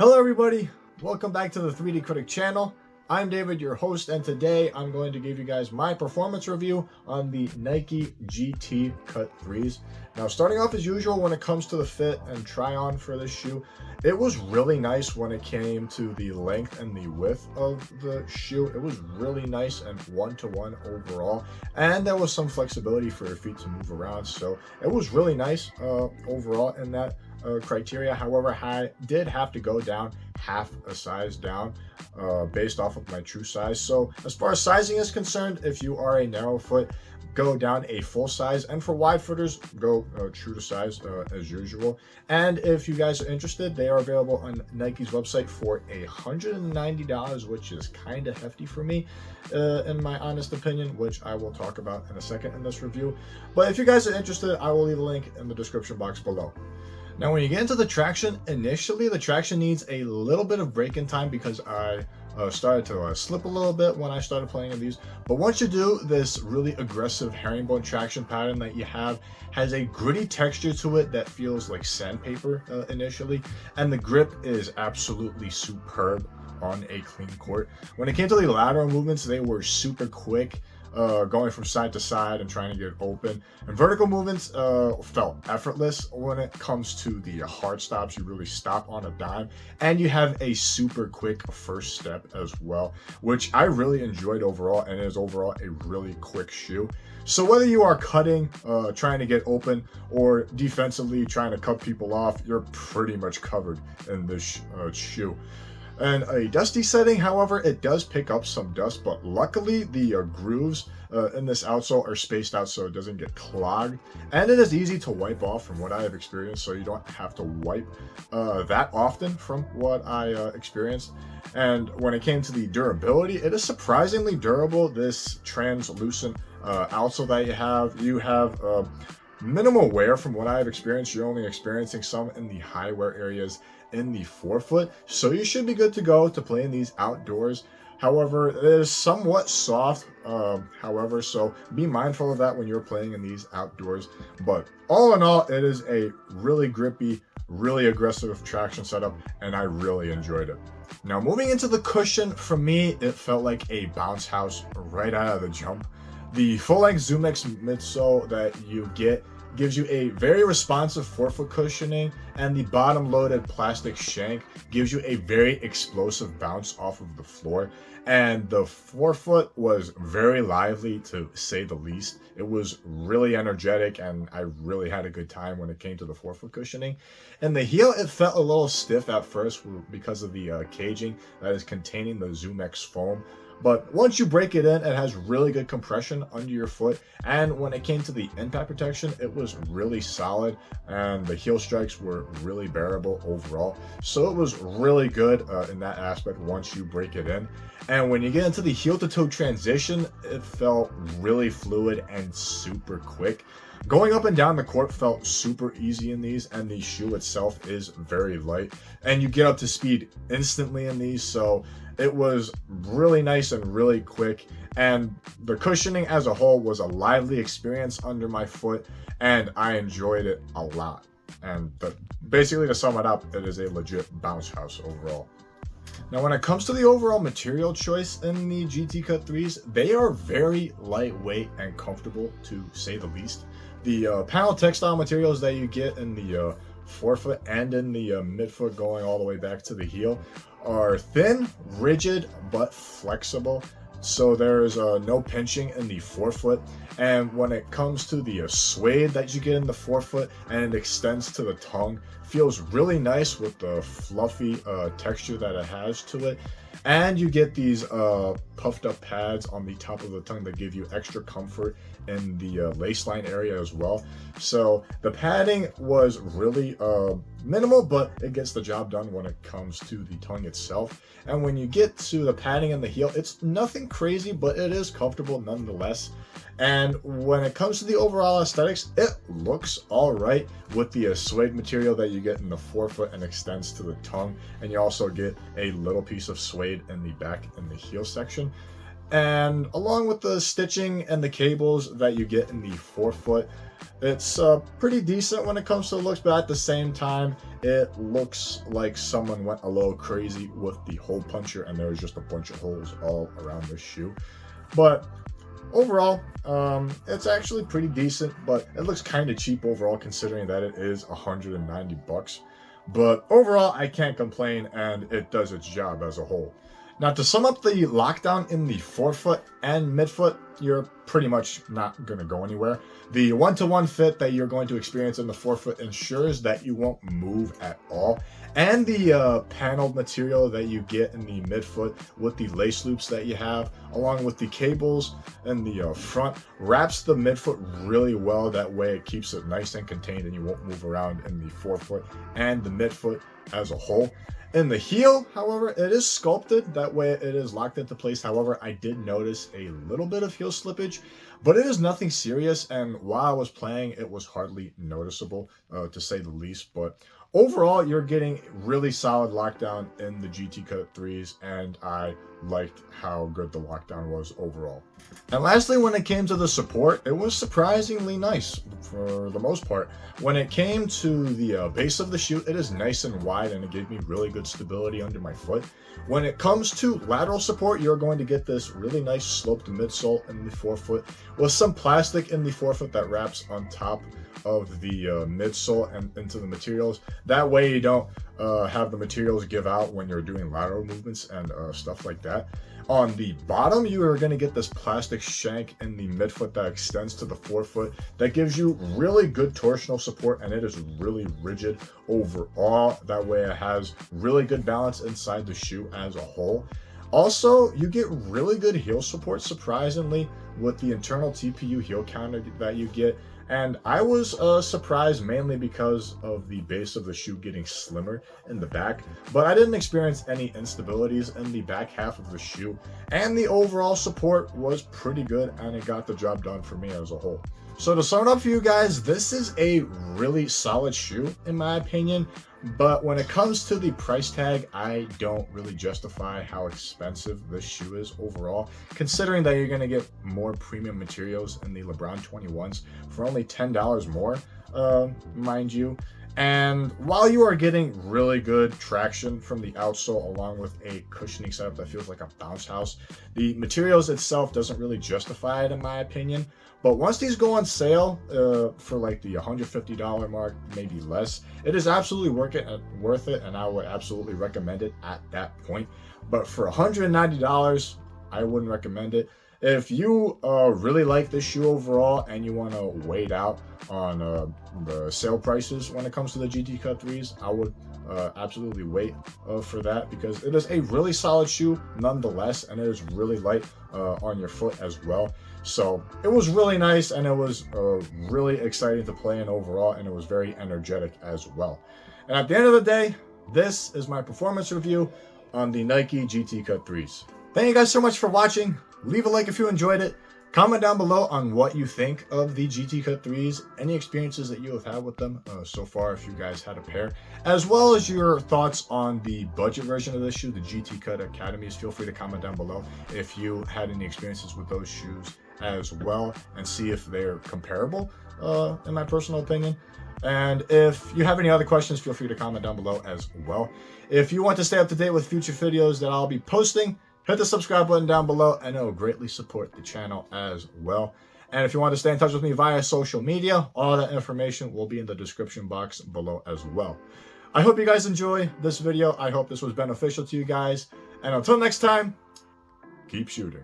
Hello everybody, welcome back to the 3D Critic channel. I'm David, your host, and today I'm going to give you guys my performance review on the Nike GT Cut 3s. Now, starting off as usual when it comes to the fit and try on for this shoe, it was really nice when it came to the length and the width of the shoe. It was really nice and one-to-one overall, and there was some flexibility for your feet to move around, so it was really nice overall in that criteria. However, I did have to go down half a size down based off of my true size. So as far as sizing is concerned, if you are a narrow foot, go down a full size, and for wide footers, go true to size as usual. And if you guys are interested, they are available on Nike's website for $190, which is kind of hefty for me in my honest opinion, which I will talk about in a second in this review. But if you guys are interested, I will leave a link in the description box below. Now, when you get into the traction, initially the traction needs a little bit of break-in time because I started to slip a little bit when I started playing in these. But once you do, this really aggressive herringbone traction pattern that you have has a gritty texture to it that feels like sandpaper initially, and the grip is absolutely superb on a clean court. When it came to the lateral movements, they were super quick, going from side to side and trying to get open, and vertical movements felt effortless. When it comes to the hard stops, you really stop on a dime, and you have a super quick first step as well, which I really enjoyed overall, and is overall a really quick shoe. So whether you are cutting, trying to get open, or defensively trying to cut people off, you're pretty much covered in this shoe. And a dusty setting, however, it does pick up some dust, but luckily the grooves in this outsole are spaced out so it doesn't get clogged, and it is easy to wipe off from what I have experienced, so you don't have to wipe that often from what I experienced. And when it came to the durability, it is surprisingly durable. This translucent outsole that you have minimal wear from what I've experienced. You're only experiencing some in the high wear areas in the forefoot, so you should be good to go to play in these outdoors. However, it is somewhat soft, so be mindful of that when you're playing in these outdoors. But all in all, it is a really grippy, really aggressive traction setup, and I really enjoyed it. Now, moving into the cushion, for me, it felt like a bounce house right out of the jump. The full-length zoomx midsole that you get gives you a very responsive forefoot cushioning, and the bottom-loaded plastic shank gives you a very explosive bounce off of the floor. And the forefoot was very lively, to say the least. It was really energetic, and I really had a good time when it came to the forefoot cushioning. And the heel, it felt a little stiff at first because of the caging that is containing the zoomx foam. But once you break it in, it has really good compression under your foot. And when it came to the impact protection, it was really solid, and the heel strikes were really bearable overall. So it was really good in that aspect once you break it in. And when you get into the heel to toe transition, it felt really fluid and super quick. Going up and down the court felt super easy in these, and the shoe itself is very light, and you get up to speed instantly in these, so it was really nice and really quick. And the cushioning as a whole was a lively experience under my foot, and I enjoyed it a lot. And basically, to sum it up, it is a legit bounce house overall. Now, when it comes to the overall material choice in the GT Cut 3s, they are very lightweight and comfortable, to say the least. The panel textile materials that you get in the forefoot and in the midfoot going all the way back to the heel are thin, rigid, but flexible. So there's no pinching in the forefoot. And when it comes to the suede that you get in the forefoot, and it extends to the tongue, feels really nice with the fluffy texture that it has to it. And you get these puffed up pads on the top of the tongue that give you extra comfort in the lace line area as well. So the padding was really minimal, but it gets the job done when it comes to the tongue itself. And when you get to the padding in the heel, it's nothing crazy, but it is comfortable nonetheless. And when it comes to the overall aesthetics, it looks all right with the suede material that you get in the forefoot and extends to the tongue. And you also get a little piece of suede in the back in the heel section. And along with the stitching and the cables that you get in the forefoot, It's pretty decent when it comes to looks, but at the same time, it looks like someone went a little crazy with the hole puncher and there was just a bunch of holes all around the shoe. But overall, it's actually pretty decent, but it looks kind of cheap overall considering that it is 190 bucks. But overall, I can't complain, and it does its job as a whole. Now, to sum up the lockdown in the forefoot and midfoot, you're pretty much not going to go anywhere. The one-to-one fit that you're going to experience in the forefoot ensures that you won't move at all. And the paneled material that you get in the midfoot with the lace loops that you have, along with the cables and the front, wraps the midfoot really well. That way it keeps it nice and contained and you won't move around in the forefoot and the midfoot as a whole. In the heel, however, it is sculpted. That way it is locked into place. However, I did notice a little bit of heel slippage, but it is nothing serious. And while I was playing, it was hardly noticeable, to say the least. But overall, you're getting really solid lockdown in the GT Cut 3s, and I liked how good the lockdown was overall. And lastly, when it came to the support, it was surprisingly nice for the most part. When it came to the base of the shoe, it is nice and wide, and it gave me really good stability under my foot. When it comes to lateral support, you're going to get this really nice sloped midsole in the forefoot with some plastic in the forefoot that wraps on top of the midsole and into the materials. That way you don't have the materials give out when you're doing lateral movements and stuff like that. On the bottom, you are going to get this plastic shank in the midfoot that extends to the forefoot that gives you really good torsional support, and it is really rigid overall. That way it has really good balance inside the shoe as a whole. Also, you get really good heel support, surprisingly, with the internal TPU heel counter that you get. And I was surprised mainly because of the base of the shoe getting slimmer in the back, but I didn't experience any instabilities in the back half of the shoe, and the overall support was pretty good, and it got the job done for me as a whole. So to sum it up for you guys, this is a really solid shoe in my opinion, but when it comes to the price tag, I don't really justify how expensive this shoe is overall, considering that you're going to get more premium materials in the LeBron 21s for only $10 more, mind you. And while you are getting really good traction from the outsole along with a cushioning setup that feels like a bounce house, the materials itself doesn't really justify it in my opinion. But once these go on sale for like the $150 mark, maybe less, it is absolutely worth it, and I would absolutely recommend it at that point. But for $190, I wouldn't recommend it. If you really like this shoe overall and you want to wait out on the sale prices when it comes to the GT Cut 3s, I would absolutely wait for that, because it is a really solid shoe nonetheless, and it is really light on your foot as well. So it was really nice, and it was really exciting to play in overall, and it was very energetic as well. And at the end of the day, this is my performance review on the Nike GT Cut 3s. Thank you guys so much for watching. Leave a like if you enjoyed it. Comment down below on what you think of the GT Cut 3s, any experiences that you have had with them so far if you guys had a pair, as well as your thoughts on the budget version of this shoe, the GT Cut Academies. Feel free to comment down below if you had any experiences with those shoes as well, and see if they're comparable in my personal opinion. And if you have any other questions, feel free to comment down below as well. If you want to stay up to date with future videos that I'll be posting, hit the subscribe button down below, and it will greatly support the channel as well. And if you want to stay in touch with me via social media, all that information will be in the description box below as well. I hope you guys enjoy this video. I hope this was beneficial to you guys. And until next time, keep shooting.